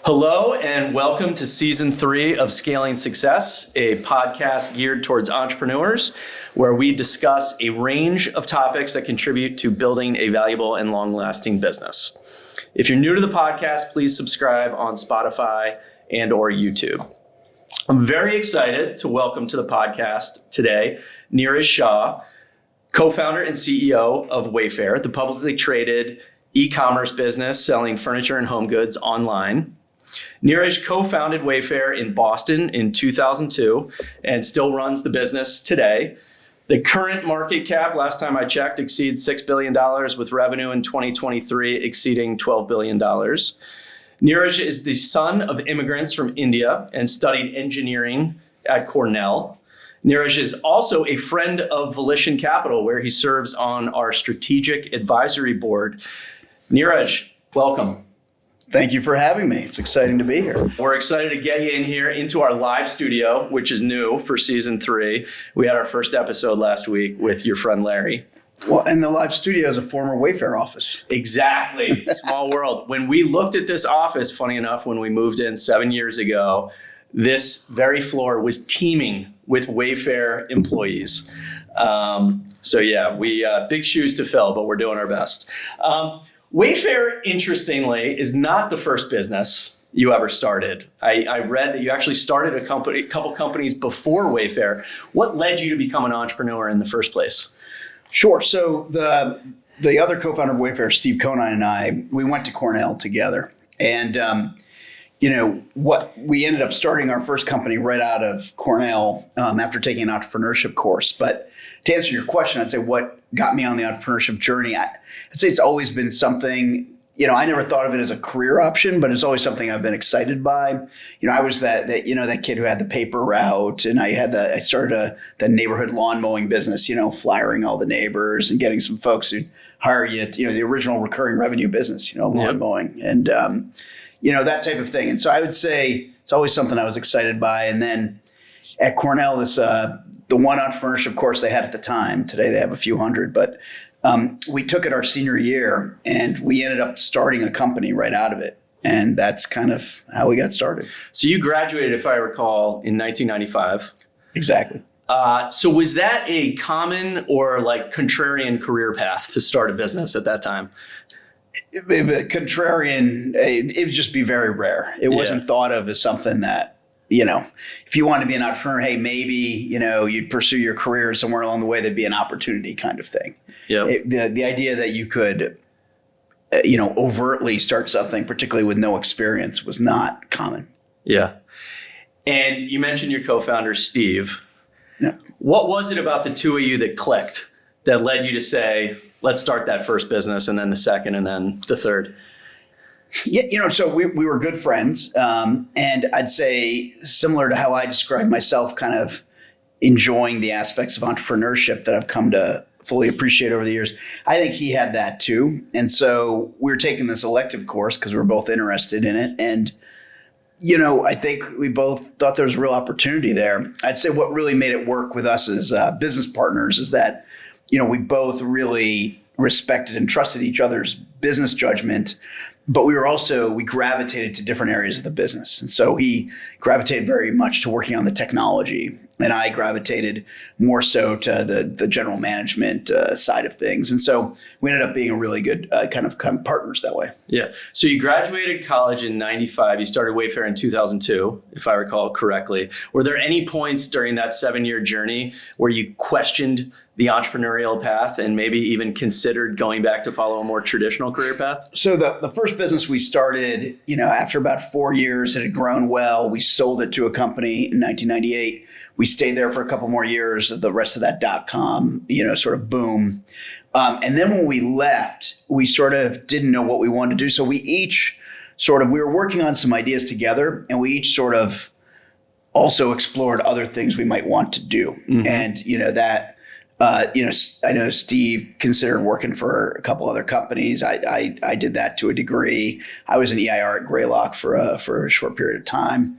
Hello and welcome to Season 3 of Scaling Success, a podcast geared towards entrepreneurs where we discuss a range of topics that contribute to building a valuable and long-lasting business. If you're new to the podcast, please subscribe on Spotify and or YouTube. I'm very excited to welcome to the podcast today Niraj Shah, co-founder and CEO of Wayfair, the publicly traded e-commerce business selling furniture and home goods online. Niraj co-founded Wayfair in Boston in 2002 and still runs the business today. The current market cap, last time I checked, exceeds $6 billion with revenue in 2023 exceeding $12 billion. Niraj is the son of immigrants from India and studied engineering at Cornell. Niraj is also a friend of Volition Capital, where he serves on our strategic advisory board. Niraj, welcome. Thank you for having me. It's exciting to be here. We're excited to get you in here into our live studio, which is new for Season 3. We had our first episode last week with your friend Larry. Well, and the live studio is a former Wayfair office. Exactly. Small world. When we looked at this office, funny enough, when we moved in 7 years ago, this very floor was teeming with Wayfair employees. We big shoes to fill, but we're doing our best. Wayfair, interestingly, is not the first business you ever started. I read that you actually started a couple companies before Wayfair. What led you to become an entrepreneur in the first place? Sure. So the other co-founder of Wayfair, Steve Conine, and I, we went to Cornell together. And, we ended up starting our first company right out of Cornell after taking an entrepreneurship course. But to answer your question, I'd say what got me on the entrepreneurship journey, I'd say it's always been something, I never thought of it as a career option, but it's always something I've been excited by. I was that kid who had the paper route, and I started the neighborhood lawn mowing business, flyering all the neighbors and getting some folks who'd hire you, the original recurring revenue business, lawn mowing and, that type of thing. And so I would say it's always something I was excited by. And then at Cornell, the one entrepreneurship course they had at the time, today they have a few hundred, but we took it our senior year and we ended up starting a company right out of it. And that's kind of how we got started. So you graduated, if I recall, in 1995. Exactly. So was that a common or contrarian career path to start a business at that time? Contrarian, it would just be very rare. It wasn't thought of as something that, if you wanted to be an entrepreneur, hey, maybe, you'd pursue your career somewhere along the way, there'd be an opportunity kind of thing. Yep. The idea that you could, overtly start something, particularly with no experience, was not common. Yeah. And you mentioned your co-founder, Steve. Yeah. What was it about the two of you that clicked that led you to say, let's start that first business and then the second and then the third? Yeah, so we were good friends. And I'd say similar to how I described myself, kind of enjoying the aspects of entrepreneurship that I've come to fully appreciate over the years. I think he had that too. And so we were taking this elective course because we were both interested in it. And, I think we both thought there was a real opportunity there. I'd say what really made it work with us as business partners is that, we both really respected and trusted each other's business judgment. But we gravitated to different areas of the business. And so he gravitated very much to working on the technology. And I gravitated more so to the general management side of things. And so we ended up being a really good kind of partners that way. Yeah. So you graduated college in 95. You started Wayfair in 2002, if I recall correctly. Were there any points during that 7-year journey where you questioned the entrepreneurial path and maybe even considered going back to follow a more traditional career path? So the first business we started, after about 4 years, it had grown well. We sold it to a company in 1998. We stayed there for a couple more years, the rest of that .com, sort of boom. And then when we left, we sort of didn't know what we wanted to do. So we were working on some ideas together, and we each sort of also explored other things we might want to do. Mm-hmm. And, I know Steve considered working for a couple other companies. I did that to a degree. I was an EIR at Greylock for a short period of time.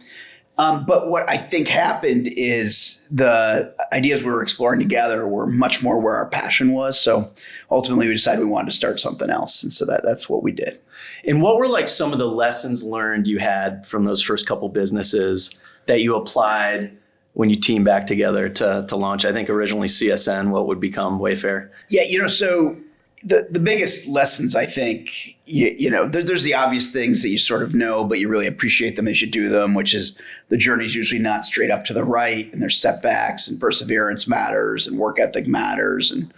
But what I think happened is the ideas we were exploring together were much more where our passion was. So ultimately we decided we wanted to start something else. And so that's what we did. And what were like some of the lessons learned you had from those first couple businesses that you applied when you teamed back together to launch, I think originally CSN, what would become Wayfair? Yeah, so the biggest lessons, I think, there's the obvious things that you sort of know, but you really appreciate them as you do them, which is the journey's usually not straight up to the right, and there's setbacks, and perseverance matters, and work ethic matters, and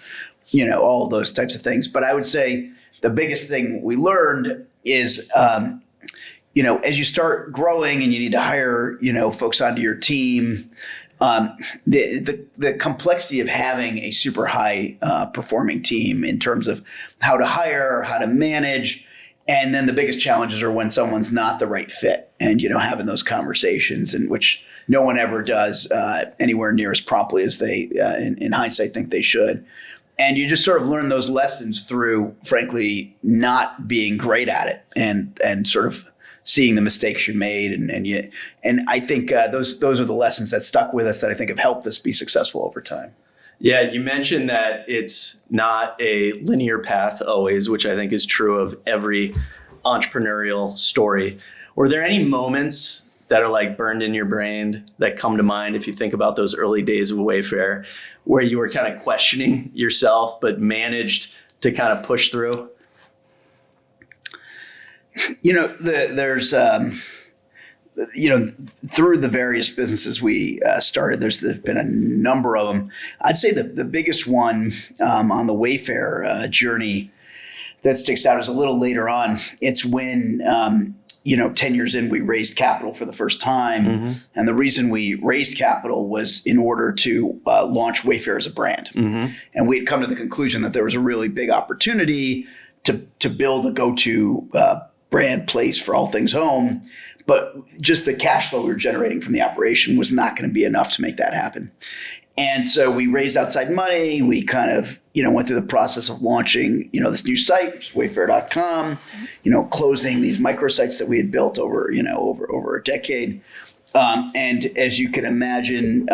all of those types of things. But I would say the biggest thing we learned is, as you start growing and you need to hire, folks onto your team, the complexity of having a super high performing team in terms of how to hire, how to manage, and then the biggest challenges are when someone's not the right fit, and having those conversations, in which no one ever does anywhere near as promptly as they, in hindsight, think they should. And you just sort of learn those lessons through, frankly, not being great at it, and sort of seeing the mistakes you made, and I think those are the lessons that stuck with us that I think have helped us be successful over time. Yeah, you mentioned that it's not a linear path always, which I think is true of every entrepreneurial story. Were there any moments that are like burned in your brain that come to mind if you think about those early days of Wayfair, where you were kind of questioning yourself but managed to kind of push through? There's through the various businesses we started, there's been a number of them. I'd say the biggest one on the Wayfair journey that sticks out is a little later on. It's when 10 years in, we raised capital for the first time. Mm-hmm. And the reason we raised capital was in order to launch Wayfair as a brand. Mm-hmm. And we had come to the conclusion that there was a really big opportunity to build a go-to brand place for all things home. But just the cash flow we were generating from the operation was not going to be enough to make that happen. And so we raised outside money. We kind of, went through the process of launching, this new site, which is wayfair.com, closing these microsites that we had built over a decade. And as you can imagine,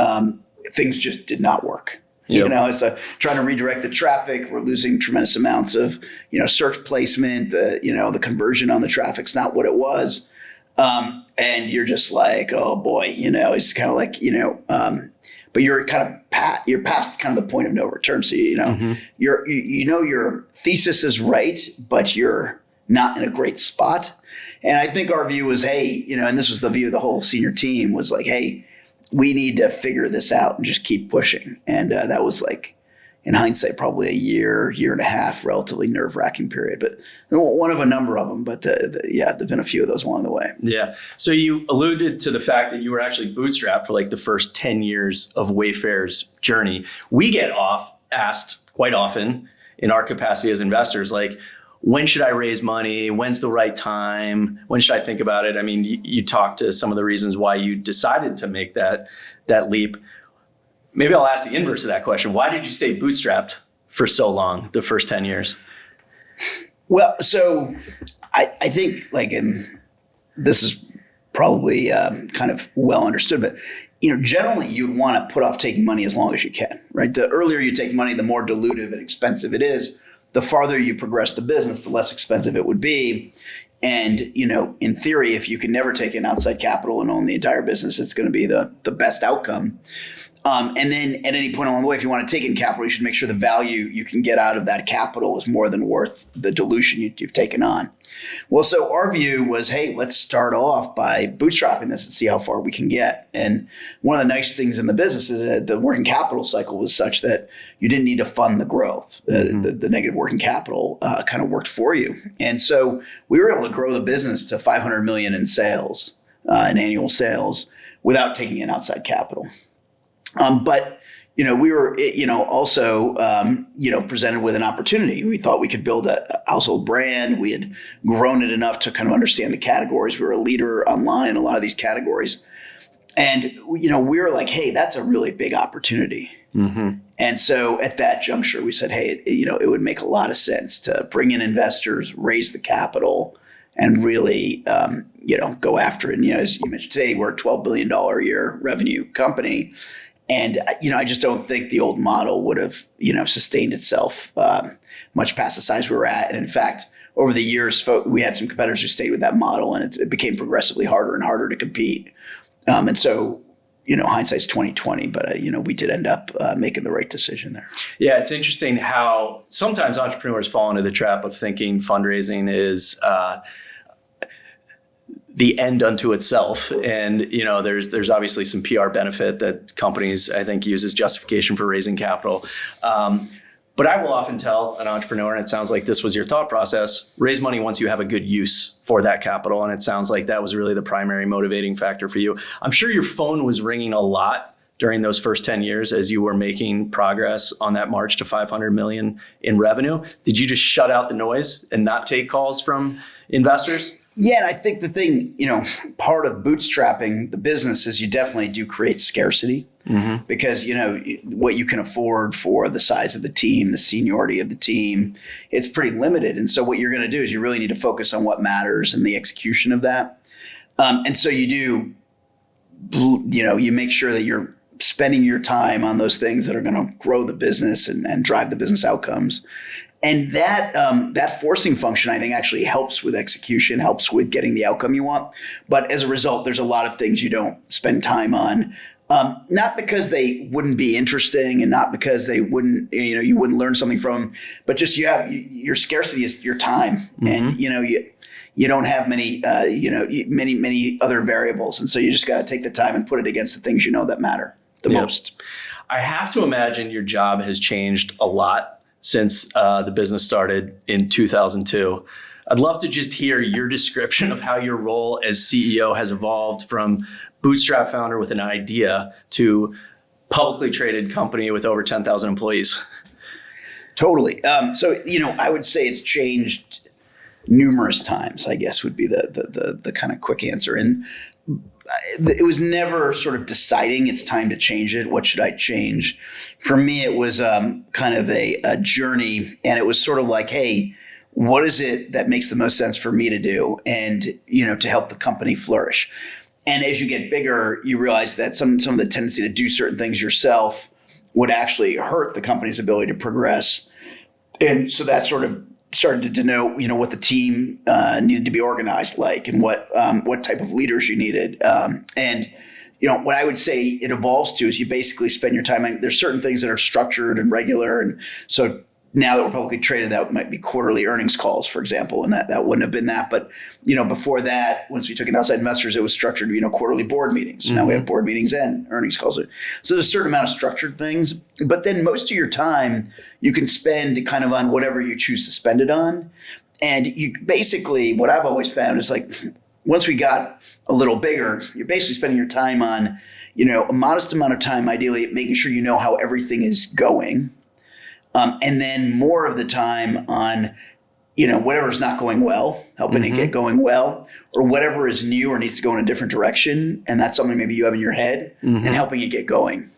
things just did not work. Yep. It's trying to redirect the traffic. We're losing tremendous amounts of, search placement. The conversion on the traffic's not what it was. And you're just like, oh boy, it's kind of like, but you're kind of you're past kind of the point of no return. So, mm-hmm. Your thesis is right, but you're not in a great spot. And I think our view was, hey, and this was the view of the whole senior team, was like, hey, we need to figure this out and just keep pushing. And that was like, in hindsight, probably a year and a half, relatively nerve-wracking period. But one of a number of them. But there've been a few of those along the way. Yeah. So you alluded to the fact that you were actually bootstrapped for like the first 10 years of Wayfair's journey. We get asked quite often in our capacity as investors, like, when should I raise money? When's the right time? When should I think about it? I mean, you talked to some of the reasons why you decided to make that leap. Maybe I'll ask the inverse of that question. Why did you stay bootstrapped for so long, the first 10 years? Well, so I think this is probably kind of well understood, but generally you'd want to put off taking money as long as you can, right? The earlier you take money, the more dilutive and expensive it is. The farther you progress the business, the less expensive it would be. And, in theory, if you can never take in outside capital and own the entire business, it's going to be the best outcome. And then at any point along the way, if you want to take in capital, you should make sure the value you can get out of that capital is more than worth the dilution you've taken on. Well, so our view was, hey, let's start off by bootstrapping this and see how far we can get. And one of the nice things in the business is that the working capital cycle was such that you didn't need to fund the growth. The negative working capital kind of worked for you. And so we were able to grow the business to $500 million in sales, in annual sales, without taking in outside capital. But we were, also, presented with an opportunity. We thought we could build a household brand. We had grown it enough to kind of understand the categories. We were a leader online in a lot of these categories. And, we were like, hey, that's a really big opportunity. Mm-hmm. And so at that juncture, we said, hey, it would make a lot of sense to bring in investors, raise the capital, and really, go after it. And, as you mentioned today, we're a $12 billion a year revenue company. And, I just don't think the old model would have, sustained itself much past the size we were at. And in fact, over the years, we had some competitors who stayed with that model, and it became progressively harder and harder to compete. And so, hindsight's 20/20, but we did end up making the right decision there. Yeah, it's interesting how sometimes entrepreneurs fall into the trap of thinking fundraising is the end unto itself. And, there's obviously some PR benefit that companies, I think, use as justification for raising capital. But I will often tell an entrepreneur, and it sounds like this was your thought process, raise money once you have a good use for that capital. And it sounds like that was really the primary motivating factor for you. I'm sure your phone was ringing a lot during those first 10 years as you were making progress on that march to 500 million in revenue. Did you just shut out the noise and not take calls from investors? Yeah, and I think the thing, part of bootstrapping the business is you definitely do create scarcity because, what you can afford for the size of the team, the seniority of the team, it's pretty limited. And so what you're going to do is you really need to focus on what matters and the execution of that. And so you do, you make sure that you're spending your time on those things that are going to grow the business and drive the business outcomes. And that forcing function, I think, actually helps with execution, helps with getting the outcome you want. But as a result, there's a lot of things you don't spend time on, not because they wouldn't be interesting and not because they wouldn't, you wouldn't learn something from them, but just your scarcity is your time, and you don't have many other variables, and so you just got to take the time and put it against the things that matter the most. I have to imagine your job has changed a lot since the business started in 2002. I'd love to just hear your description of how your role as CEO has evolved from bootstrap founder with an idea to publicly traded company with over 10,000 employees. Totally. So, I would say it's changed numerous times, I guess would be the kind of quick answer. And it was never sort of deciding it's time to change it. What should I change? For me, it was kind of a journey, and it was sort of like, hey, what is it that makes the most sense for me to do and, to help the company flourish? And as you get bigger, you realize that some of the tendency to do certain things yourself would actually hurt the company's ability to progress. And so that sort of started to denote, what the team needed to be organized like, and what type of leaders you needed. And what I would say it evolves to is you basically spend your time. There's certain things that are structured and regular, and so now that we're publicly traded, that might be quarterly earnings calls, for example, and that wouldn't have been that. But before that, once we took in outside investors, it was structured, quarterly board meetings. Now we have board meetings and earnings calls. So there's a certain amount of structured things, but then most of your time you can spend kind of on whatever you choose to spend it on. And you basically, what I've always found is like, once we got a little bigger, you're basically spending your time on, a modest amount of time, ideally making sure how everything is going. And then more of the time on, whatever's not going well, helping it get going well, or whatever is new or needs to go in a different direction. And that's something maybe you have in your head, and helping it get going.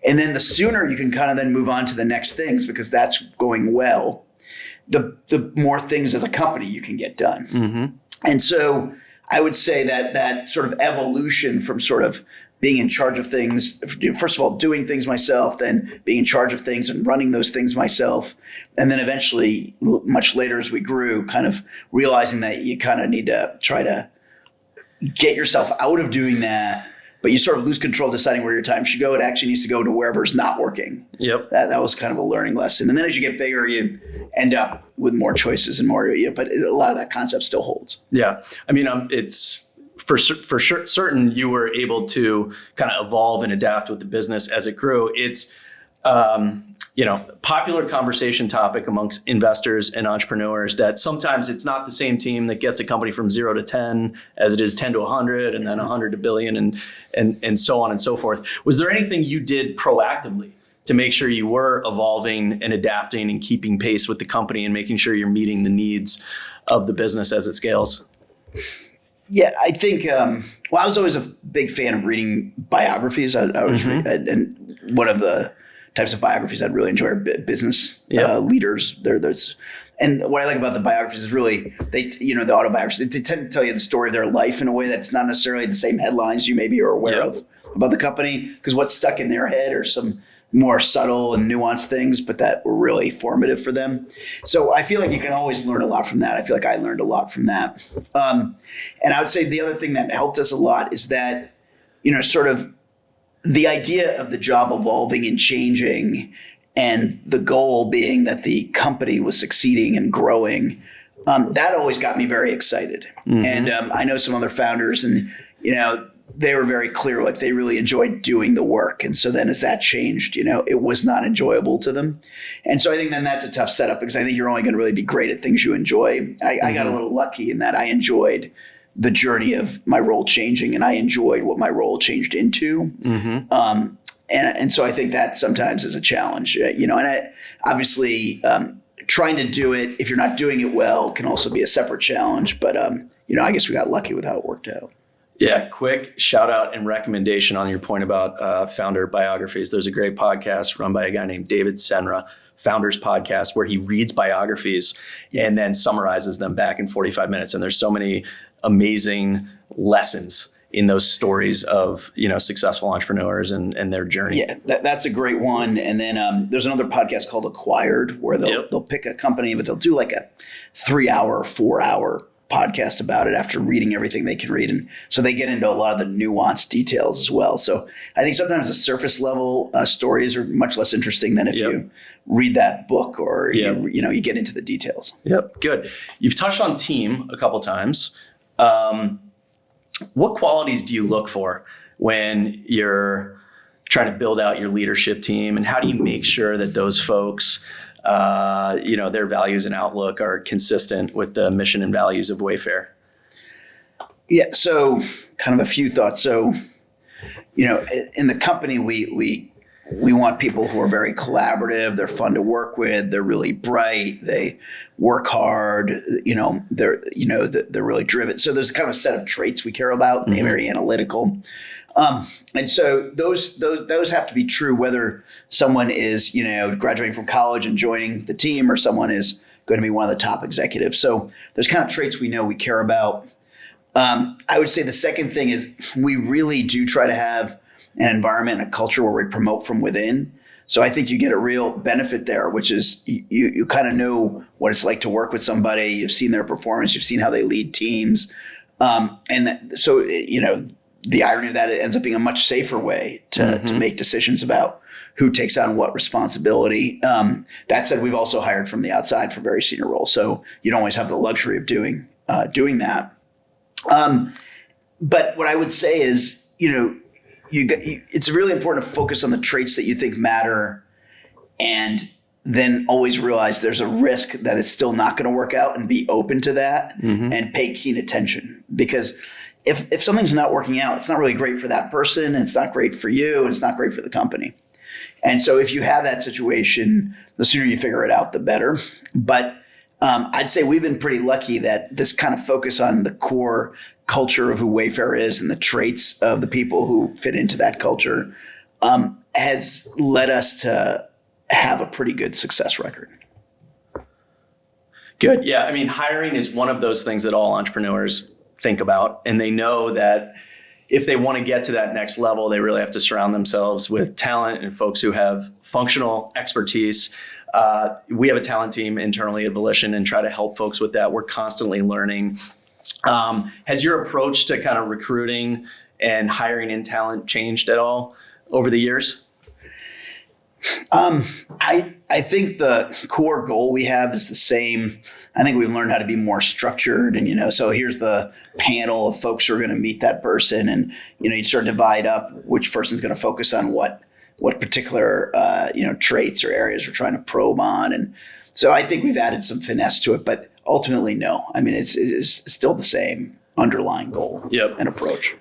And then the sooner you can kind of then move on to the next things, because that's going well, the more things as a company you can get done. And so I would say that sort of evolution from sort of being in charge of things, first of all, doing things myself, then being in charge of things and running those things myself. And then eventually, much later as we grew, kind of realizing that you kind of need to try to get yourself out of doing that, but you sort of lose control deciding where your time should go. It actually needs to go to wherever it's not working. Yep. That was kind of a learning lesson. And then as you get bigger, you end up with more choices and more, but a lot of that concept still holds. Yeah. I mean, it's, for sure, certain you were able to kind of evolve and adapt with the business as it grew. It's, popular conversation topic amongst investors and entrepreneurs that sometimes it's not the same team that gets a company from 0 to 10 as it is 10 to 100 and then 100 to billion and so on and so forth. Was there anything you did proactively to make sure you were evolving and adapting and keeping pace with the company and making sure you're meeting the needs of the business as it scales? Yeah, I think, I was always a big fan of reading biographies. I was and one of the types of biographies I'd really enjoy are business Yeah. leaders. There's, and what I like about the biographies is really the autobiographies, they tend to tell you the story of their life in a way that's not necessarily the same headlines you maybe are aware of about the company, because what's stuck in their head are some more subtle and nuanced things, but that were really formative for them. So I feel like you can always learn a lot from that. I feel like I learned a lot from that. And I would say the other thing that helped us a lot is that, sort of the idea of the job evolving and changing, and the goal being that the company was succeeding and growing, that always got me very excited. Mm-hmm. And I know some other founders, and they were very clear, like they really enjoyed doing the work. And so then as that changed, it was not enjoyable to them. And so I think then that's a tough setup, because I think you're only going to really be great at things you enjoy. I got a little lucky in that I enjoyed the journey of my role changing, and I enjoyed what my role changed into. Mm-hmm. And so I think that sometimes is a challenge, and obviously trying to do it, if you're not doing it well, can also be a separate challenge. But, I guess we got lucky with how it worked out. Yeah, quick shout out and recommendation on your point about founder biographies. There's a great podcast run by a guy named David Senra, Founders Podcast, where he reads biographies and then summarizes them back in 45 minutes. And there's so many amazing lessons in those stories of, successful entrepreneurs and their journey. Yeah, that's a great one. And then there's another podcast called Acquired, where they'll pick a company, but they'll do like a 3-hour, 4-hour podcast about it after reading everything they can read. And so they get into a lot of the nuanced details as well. So I think sometimes the surface level stories are much less interesting than if you read that book or, you get into the details. Yep. Good. You've touched on team a couple times. What qualities do you look for when you're trying to build out your leadership team, and how do you make sure that those folks, their values and outlook are consistent with the mission and values of Wayfair? Yeah. So kind of a few thoughts. So, in the company, we want people who are very collaborative. They're fun to work with. They're really bright. They work hard. They're really driven. So there's kind of a set of traits we care about. Mm-hmm. They're very analytical. And so those have to be true, whether someone is, graduating from college and joining the team, or someone is going to be one of the top executives. So there's kind of traits we know we care about. I would say the second thing is we really do try to have an environment, a culture where we promote from within. So I think you get a real benefit there, which is you kind of know what it's like to work with somebody. You've seen their performance. You've seen how they lead teams. So the irony of that, it ends up being a much safer way to make decisions about who takes on what responsibility. That said, we've also hired from the outside for very senior roles. So you don't always have the luxury of doing that. But what I would say is, it's really important to focus on the traits that you think matter, and then always realize there's a risk that it's still not going to work out, and be open to that and pay keen attention. Because if something's not working out, it's not really great for that person, and it's not great for you, and it's not great for the company. And so if you have that situation, the sooner you figure it out, the better. But I'd say we've been pretty lucky that this kind of focus on the core culture of who Wayfair is and the traits of the people who fit into that culture has led us to have a pretty good success record. Good. Yeah. I mean, hiring is one of those things that all entrepreneurs think about, and they know that if they want to get to that next level, they really have to surround themselves with talent and folks who have functional expertise. We have a talent team internally at Volition and try to help folks with that. We're constantly learning. Has your approach to kind of recruiting and hiring in talent changed at all over the years? I think the core goal we have is the same. I think we've learned how to be more structured, and so here's the panel of folks who are going to meet that person, and you sort of divide up which person's going to focus on what particular traits or areas we're trying to probe on. And so I think we've added some finesse to it, but ultimately, no. I mean, it's still the same underlying goal and approach.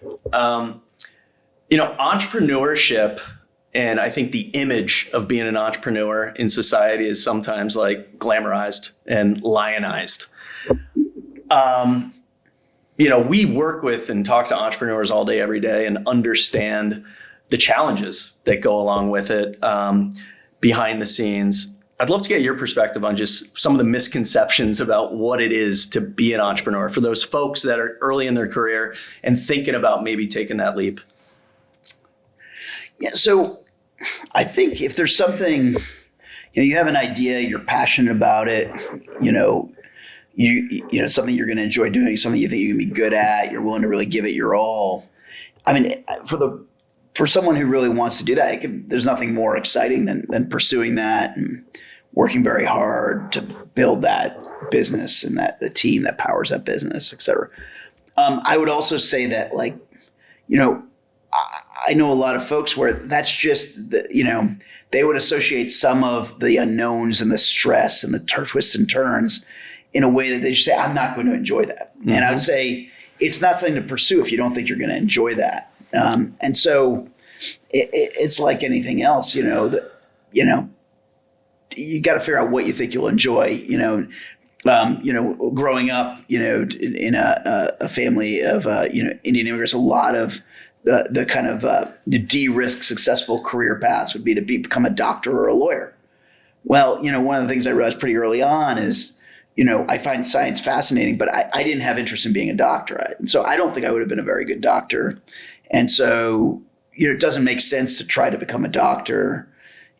Entrepreneurship, and I think the image of being an entrepreneur in society is sometimes like glamorized and lionized. We work with and talk to entrepreneurs all day, every day, and understand the challenges that go along with it. behind the scenes. I'd love to get your perspective on just some of the misconceptions about what it is to be an entrepreneur for those folks that are early in their career and thinking about maybe taking that leap. Yeah, so I think if there's something, you have an idea, you're passionate about it, something you're going to enjoy doing, something you think you can be good at, you're willing to really give it your all. I mean, for someone who really wants to do that, there's nothing more exciting than pursuing that and working very hard to build that business and the team that powers that business, et cetera. I would also say that, I know a lot of folks where that's just, they would associate some of the unknowns and the stress and the twists and turns in a way that they just say, I'm not going to enjoy that. Mm-hmm. And I would say it's not something to pursue if you don't think you're going to enjoy that. And so it's like anything else, you got to figure out what you think you'll enjoy, growing up, in a family of, Indian immigrants, a lot of the kind of de-risk successful career paths would be to become a doctor or a lawyer. Well, one of the things I realized pretty early on is, I find science fascinating, but I didn't have interest in being a doctor. And so I don't think I would have been a very good doctor. And so, it doesn't make sense to try to become a doctor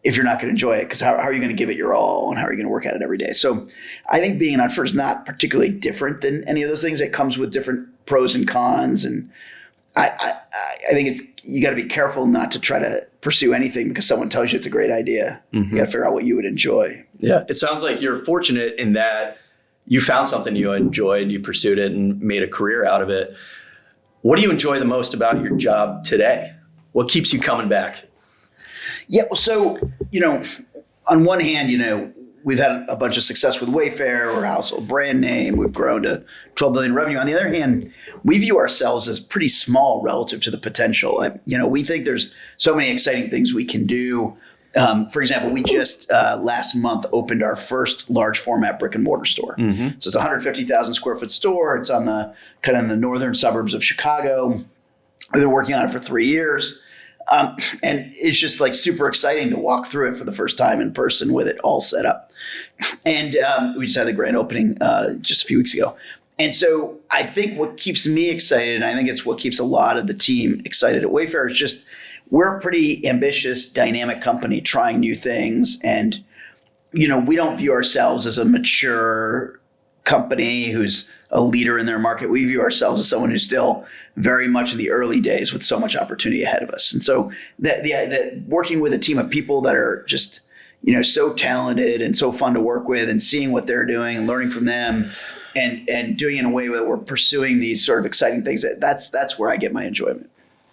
if you're not going to enjoy it, because how are you going to give it your all and how are you going to work at it every day? So I think being an entrepreneur is not particularly different than any of those things. It comes with different pros and cons. And I think you got to be careful not to try to pursue anything because someone tells you it's a great idea. Mm-hmm. You got to figure out what you would enjoy. Yeah. It sounds like you're fortunate in that you found something you enjoyed, you pursued it and made a career out of it. What do you enjoy the most about your job today? What keeps you coming back? Yeah. Well, so, on one hand, we've had a bunch of success with Wayfair. We're a household brand name. We've grown to 12 billion revenue. On the other hand, we view ourselves as pretty small relative to the potential. We think there's so many exciting things we can do. For example, we just last month opened our first large format brick and mortar store. Mm-hmm. So it's a 150,000 square foot store. It's on the kind of in the northern suburbs of Chicago. We've been working on it for 3 years. And it's just like super exciting to walk through it for the first time in person with it all set up. And we just had the grand opening just a few weeks ago. And so I think what keeps me excited, and I think it's what keeps a lot of the team excited at Wayfair, is just we're a pretty ambitious, dynamic company trying new things. And, we don't view ourselves as a mature company who's a leader in their market. We view ourselves as someone who's still very much in the early days with so much opportunity ahead of us. And so the working with a team of people that are just, so talented and so fun to work with and seeing what they're doing and learning from them and doing it in a way that we're pursuing these sort of exciting things, that's where I get my enjoyment.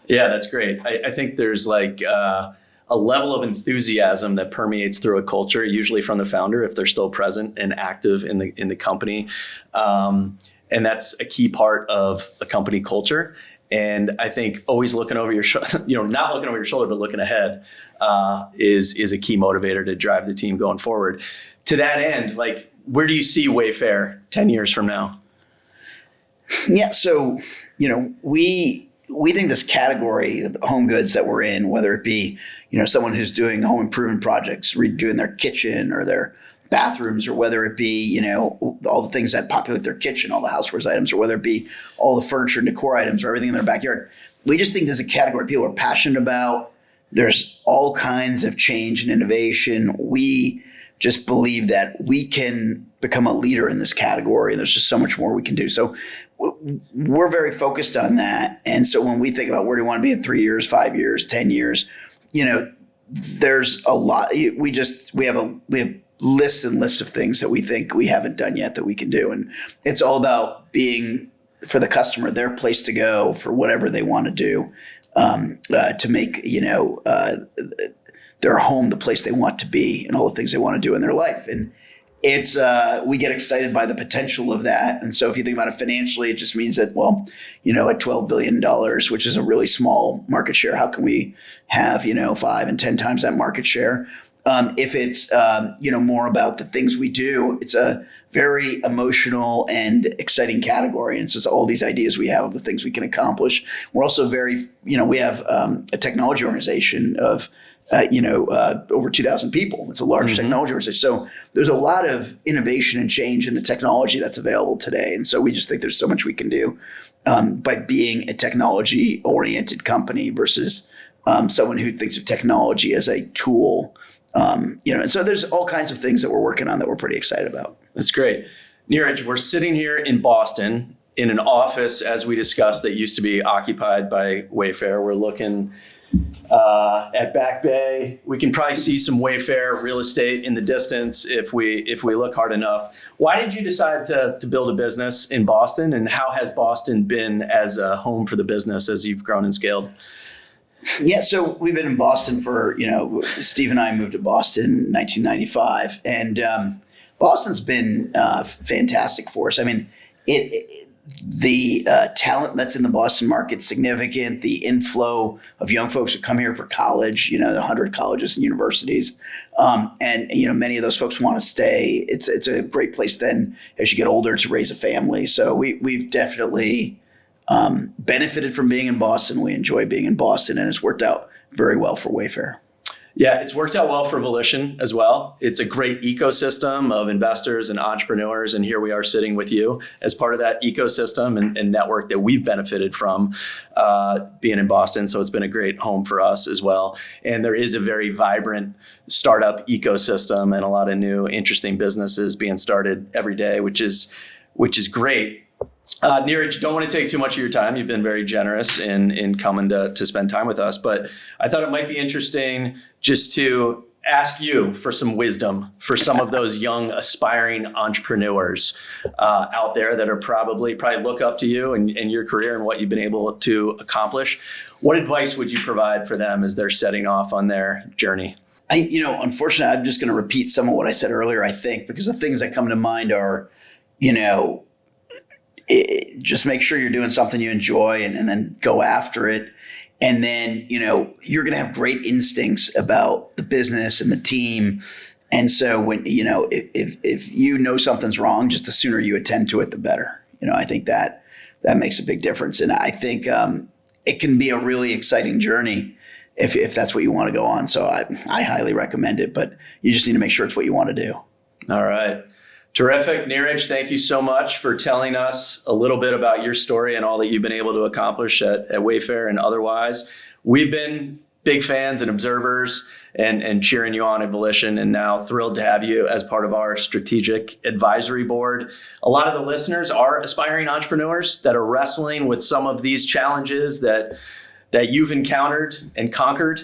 Yeah, that's great. I think there's like a level of enthusiasm that permeates through a culture, usually from the founder, if they're still present and active in the company. And that's a key part of a company culture. And I think always looking over your shoulder, not looking over your shoulder, but looking ahead is a key motivator to drive the team going forward. To that end, like, where do you see Wayfair 10 years from now? Yeah. So, we think this category, the home goods that we're in, whether it be, someone who's doing home improvement projects, redoing their kitchen or their bathrooms, or whether it be, all the things that populate their kitchen, all the housewares items, or whether it be all the furniture and decor items or everything in their backyard. We just think there's a category people are passionate about. There's all kinds of change and innovation. We just believe that we can become a leader in this category. And there's just so much more we can do. So we're very focused on that. And so when we think about where do we want to be in 3 years, 5 years, 10 years, there's a lot. We have lists and lists of things that we think we haven't done yet that we can do. And it's all about being, for the customer, their place to go for whatever they want to do, to make, their home the place they want to be and all the things they want to do in their life. And it's we get excited by the potential of that. And so if you think about it financially, it just means that, at $12 billion, which is a really small market share, how can we have, 5 and 10 times that market share? If it's, more about the things we do, it's a very emotional and exciting category. And so it's all these ideas we have of the things we can accomplish. We're also very, we have a technology organization of over 2,000 people. It's a large technology organization. So there's a lot of innovation and change in the technology that's available today. And so we just think there's so much we can do by being a technology-oriented company versus someone who thinks of technology as a tool. And so there's all kinds of things that we're working on that we're pretty excited about. That's great. Niraj, we're sitting here in Boston in an office, as we discussed, that used to be occupied by Wayfair. We're looking at Back Bay. We can probably see some Wayfair real estate in the distance if we look hard enough. Why did you decide to build a business in Boston, and how has Boston been as a home for the business as you've grown and scaled? Yeah, so we've been in Boston for, Steve and I moved to Boston in 1995, and Boston's been fantastic for us. I mean, the talent that's in the Boston market is significant. The inflow of young folks who come here for college, the 100 colleges and universities, and many of those folks want to stay. It's a great place then as you get older to raise a family. So we've definitely benefited from being in Boston. We enjoy being in Boston, and it's worked out very well for Wayfair. Yeah, it's worked out well for Volition as well. It's a great ecosystem of investors and entrepreneurs. And here we are sitting with you as part of that ecosystem and network that we've benefited from being in Boston. So it's been a great home for us as well. And there is a very vibrant startup ecosystem and a lot of new interesting businesses being started every day, which is great. Niraj, don't want to take too much of your time. You've been very generous in coming to spend time with us, but I thought it might be interesting just to ask you for some wisdom for some of those young aspiring entrepreneurs out there that are probably look up to you and your career and what you've been able to accomplish. What advice would you provide for them as they're setting off on their journey? Unfortunately, I'm just going to repeat some of what I said earlier, I think, because the things that come to mind are, just make sure you're doing something you enjoy and then go after it. And then, you're going to have great instincts about the business and the team. And so when, if something's wrong, just the sooner you attend to it, the better. I think that makes a big difference. And I think it can be a really exciting journey if that's what you want to go on. So I highly recommend it, but you just need to make sure it's what you want to do. All right. Terrific. Niraj, thank you so much for telling us a little bit about your story and all that you've been able to accomplish at Wayfair and otherwise. We've been big fans and observers and cheering you on at Volition, and now thrilled to have you as part of our strategic advisory board. A lot of the listeners are aspiring entrepreneurs that are wrestling with some of these challenges that you've encountered and conquered.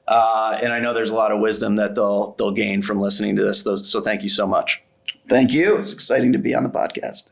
And I know there's a lot of wisdom that they'll gain from listening to this. So thank you so much. Thank you. It's exciting to be on the podcast.